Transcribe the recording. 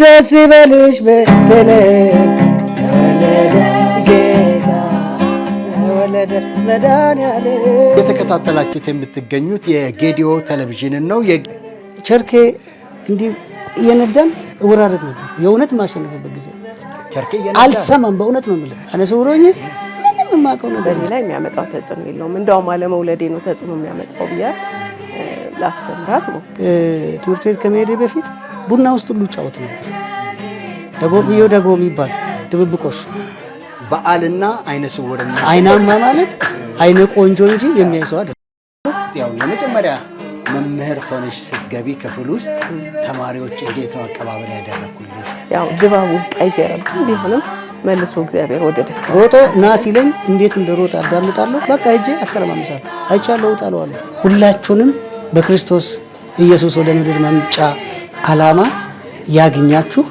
ደስ ይበልሽ ቤተልሔም ተወለደ ጌታ ተወለደ መድኃኒዓለም። የተከታተላችሁት የምትገኙት የጌዲዮ ቴሌቪዥን ነው። ቸርኬ እንዲህ እየነዳን እወራረድ ነበር። የእውነት ማሸነፍበት ጊዜ ቸርኬ እየነዳ አልሰማም። በእውነት ነው የምልህ አነሰውሮኝ ምንም የማውቀው ነገር ላይ የሚያመጣው ተጽዕኖ የለውም። እንደውም አለመውለዴ ነው ተጽዕኖ የሚያመጣው ብዬ ላስተምራት ነው። ትምህርት ቤት ከመሄዴ በፊት ቡና ውስጥ ሁሉ ጫወት ነበር። ደጎ የሚባል ድብብቆሽ በዓልና አይነ ስውርና አይናማ ማለት አይነ ቆንጆ እንጂ የሚያይ ሰው አይደለም። ያው የመጀመሪያ መምህር ሆነሽ ስትገቢ ክፍል ውስጥ ተማሪዎች እንዴት ነው አቀባበል ያደረኩልሽ? ያው ድባቡ ቀየረብኝ። ቢሆንም መልሶ እግዚአብሔር ወደ ደስታ ሮጦ ና ሲለኝ እንዴት እንደሮጥ አዳምጣለሁ። በቃ እጄ አተረማምሳለሁ። አይቻለሁ እጣለዋለሁ። ሁላችሁንም በክርስቶስ ኢየሱስ ወደ ምድር መምጫ ዓላማ ያግኛችሁ።